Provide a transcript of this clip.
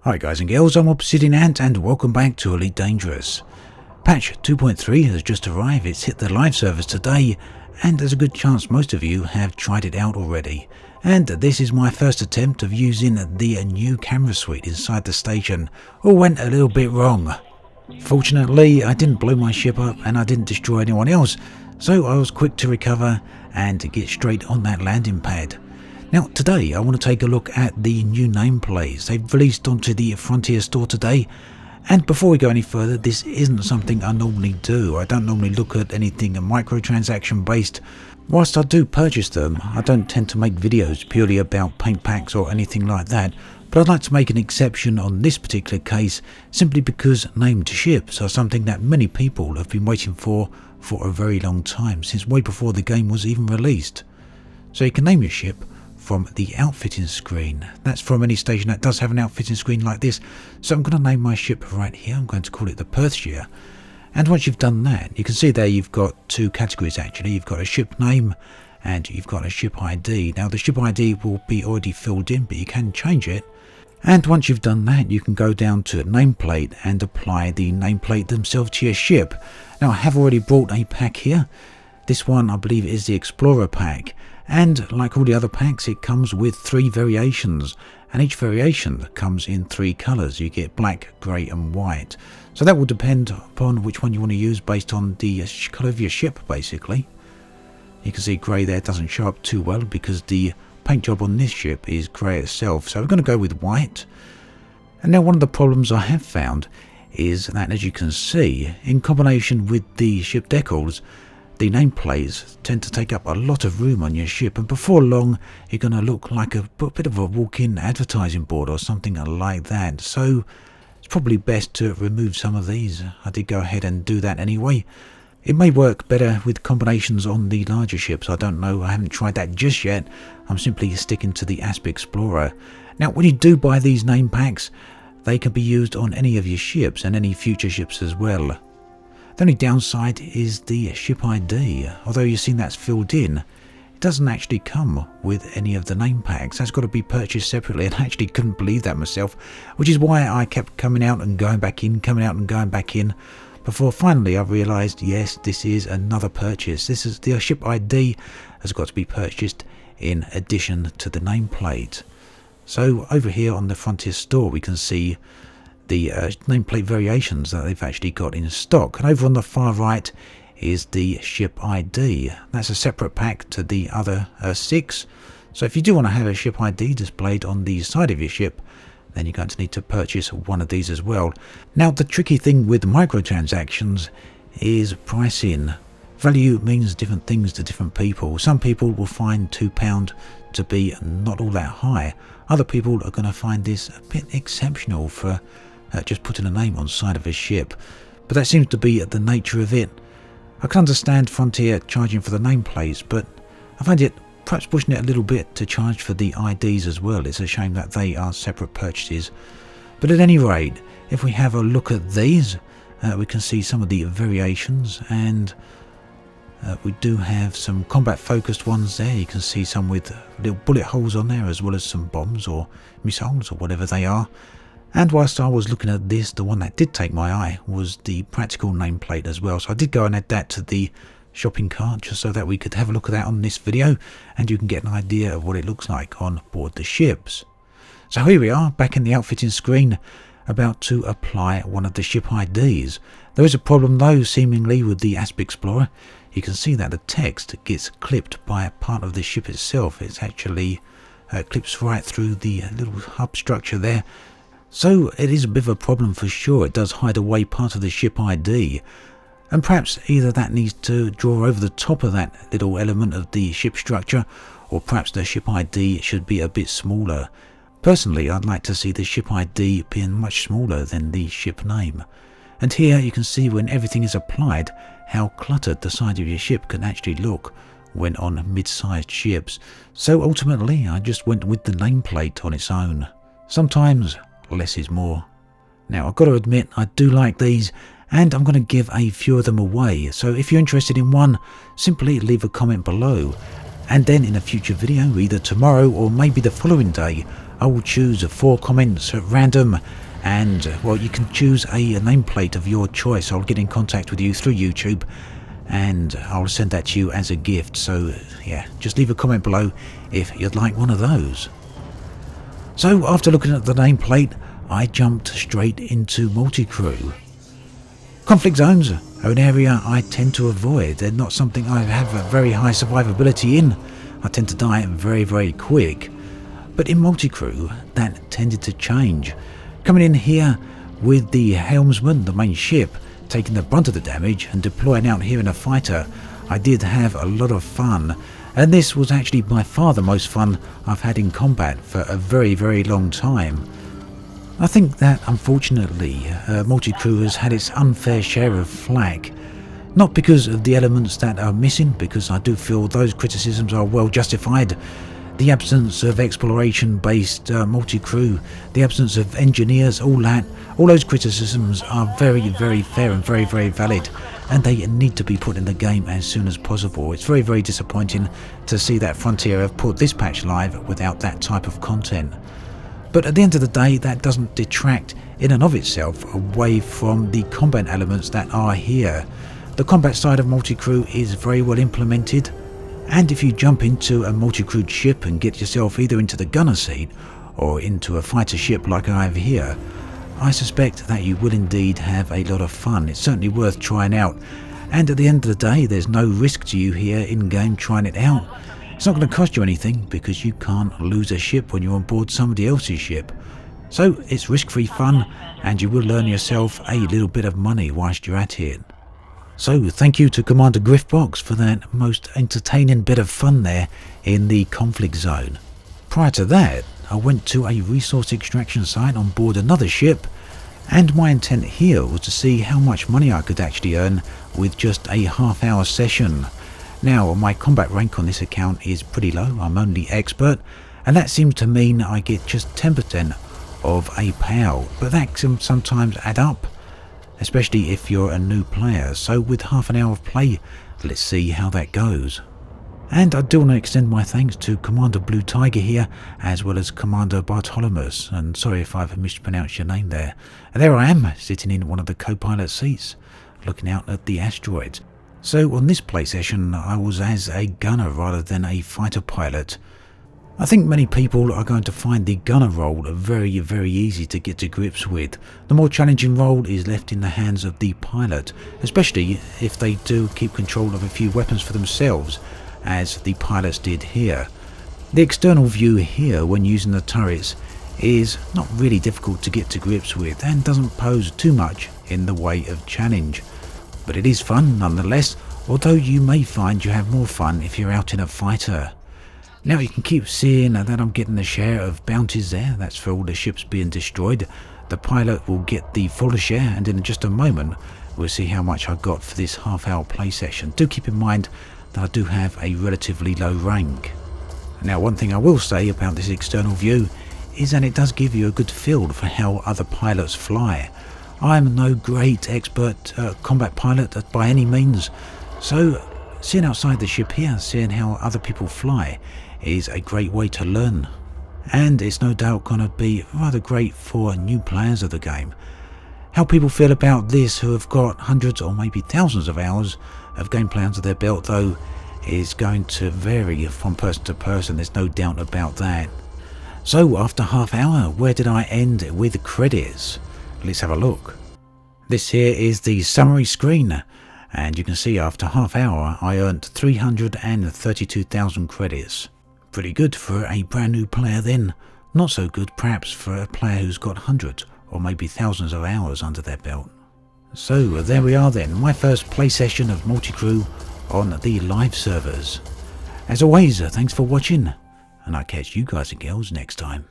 Hi guys and girls, I'm Obsidian Ant and welcome back to Elite Dangerous. Patch 2.3 has just arrived. It's hit the live servers today and there's a good chance most of you have tried it out already. And this is my first attempt of using the new camera suite inside the station. All went a little bit wrong. Fortunately, I didn't blow my ship up and I didn't destroy anyone else, so I was quick to recover and get straight on that landing pad. Now today I want to take a look at the new nameplates. They've released onto the Frontier store today, and before we go any further, this isn't something I normally do. I don't normally look at anything microtransaction based. Whilst I do purchase them, I don't tend to make videos purely about paint packs or anything like that, but I'd like to make an exception on this particular case simply because named ships are something that many people have been waiting for a very long time, since way before the game was even released. So you can name your ship from the outfitting screen. That's from any station that does have an outfitting screen like this. So I'm going to name my ship right here. I'm going to call it the Perthshire. And once you've done that, you can see there you've got two categories actually. You've got a ship name and you've got a ship ID. Now the ship ID will be already filled in, but you can change it. And once you've done that, you can go down to nameplate and apply the nameplate themselves to your ship. Now I have already brought a pack here. This one I believe is the Explorer pack. And like all the other packs, it comes with 3 variations, and each variation comes in 3 colours. You get black, grey and white. So that will depend upon which one you want to use based on the colour of your ship basically. You can see grey there doesn't show up too well because the paint job on this ship is grey itself. So we're going to go with white. And now one of the problems I have found is that, as you can see, in combination with the ship decals, the nameplates tend to take up a lot of room on your ship, and before long you're going to look like a bit of a walk-in advertising board or something like that. So it's probably best to remove some of these. I did go ahead and do that anyway. It may work better with combinations on the larger ships. I don't know, I haven't tried that just yet. I'm simply sticking to the Asp Explorer. Now when you do buy these name packs, they can be used on any of your ships and any future ships as well. The only downside is the ship ID. Although you've seen that's filled in, it doesn't actually come with any of the name packs. That's got to be purchased separately, and I actually couldn't believe that myself, which is why I kept coming out and going back in, coming out and going back in, before finally I realised, yes, this is another purchase. This is the ship ID has got to be purchased in addition to the nameplate. So over here on the Frontier store we can see the nameplate variations that they've actually got in stock, and over on the far right is the ship ID. That's a separate pack to the other 6. So if you do want to have a ship ID displayed on the side of your ship, then you're going to need to purchase one of these as well. Now the tricky thing with microtransactions is pricing. Value means different things to different people. Some people will find £2 to be not all that high. Other people are going to find this a bit exceptional for just putting a name on the side of a ship, but that seems to be the nature of it. I can understand Frontier charging for the nameplates, but I find it perhaps pushing it a little bit to charge for the IDs as well. It's a shame that they are separate purchases. But at any rate, if we have a look at these, we can see some of the variations, and we do have some combat focused ones there. You can see some with little bullet holes on there, as well as some bombs or missiles or whatever they are. And whilst I was looking at this, the one that did take my eye was the practical nameplate as well. So I did go and add that to the shopping cart just so that we could have a look at that on this video, and you can get an idea of what it looks like on board the ships. So here we are back in the outfitting screen, about to apply one of the ship IDs. There is a problem though, seemingly, with the Asp Explorer. You can see that the text gets clipped by a part of the ship itself. It's actually clips right through the little hub structure there. So it is a bit of a problem for sure. It does hide away part of the ship ID, and perhaps either that needs to draw over the top of that little element of the ship structure, or perhaps the ship ID should be a bit smaller. Personally, I'd like to see the ship ID being much smaller than the ship name. And here you can see, when everything is applied, how cluttered the side of your ship can actually look when on mid-sized ships. So ultimately I just went with the nameplate on its own. Sometimes less is more. Now I've got to admit, I do like these, and I'm going to give a few of them away. So if you're interested in one, simply leave a comment below, and then in a future video, either tomorrow or maybe the following day, I will choose 4 comments at random, and well, you can choose a nameplate of your choice. I'll get in contact with you through YouTube and I'll send that to you as a gift. So yeah, just leave a comment below if you'd like one of those. So after looking at the nameplate, I jumped straight into multi-crew. Conflict zones are an area I tend to avoid. They're not something I have a very high survivability in. I tend to die very quick. But in multi-crew, that tended to change. Coming in here with the helmsman, the main ship, taking the brunt of the damage and deploying out here in a fighter, I did have a lot of fun, and this was actually by far the most fun I've had in combat for a very long time. I think that unfortunately multi-crew has had its unfair share of flack, not because of the elements that are missing, because I do feel those criticisms are well justified. The absence of exploration-based multi-crew, the absence of engineers, all those criticisms are very fair and very valid, and they need to be put in the game as soon as possible. It's very disappointing to see that Frontier have put this patch live without that type of content. But at the end of the day, that doesn't detract in and of itself away from the combat elements that are here. The combat side of multi-crew is very well implemented. And if you jump into a multi-crewed ship and get yourself either into the gunner seat or into a fighter ship like I have here, I suspect that you will indeed have a lot of fun. It's certainly worth trying out, and at the end of the day there's no risk to you here in game trying it out. It's not going to cost you anything because you can't lose a ship when you're on board somebody else's ship. So it's risk-free fun, and you will earn yourself a little bit of money whilst you're at it. So thank you to Commander Griffbox for that most entertaining bit of fun there in the conflict zone. Prior to that, I went to a resource extraction site on board another ship, and my intent here was to see how much money I could actually earn with just a half-hour session. Now my combat rank on this account is pretty low. I'm only expert, and that seems to mean I get just 10% of a payout, but that can sometimes add up, especially if you're a new player. So with half an hour of play, let's see how that goes. And I do want to extend my thanks to Commander Blue Tiger here, as well as Commander Bartolomus, and sorry if I've mispronounced your name there. And there I am, sitting in one of the co-pilot seats, looking out at the asteroids. So on this play session, I was as a gunner rather than a fighter pilot. I think many people are going to find the gunner role very easy to get to grips with. The more challenging role is left in the hands of the pilot, especially if they do keep control of a few weapons for themselves, as the pilots did here. The external view here when using the turrets is not really difficult to get to grips with and doesn't pose too much in the way of challenge. But it is fun nonetheless, although you may find you have more fun if you're out in a fighter. Now you can keep seeing that I'm getting a share of bounties there. That's for all the ships being destroyed. The pilot will get the fuller share, and in just a moment we'll see how much I got for this half-hour play session. Do keep in mind that I do have a relatively low rank. Now one thing I will say about this external view is that it does give you a good feel for how other pilots fly. I'm no great expert combat pilot by any means, so seeing outside the ship here, seeing how other people fly, is a great way to learn, and it's no doubt going to be rather great for new players of the game. How people feel about this who have got hundreds or maybe thousands of hours of gameplay under their belt though is going to vary from person to person, there's no doubt about that. So after half hour, where did I end with credits? Let's have a look. This here is the summary screen, and you can see after half hour I earned 332,000 credits. Pretty good for a brand new player then, not so good perhaps for a player who's got hundreds or maybe thousands of hours under their belt. So there we are then, my first play session of multi-crew on the live servers. As always, thanks for watching, and I'll catch you guys and girls next time.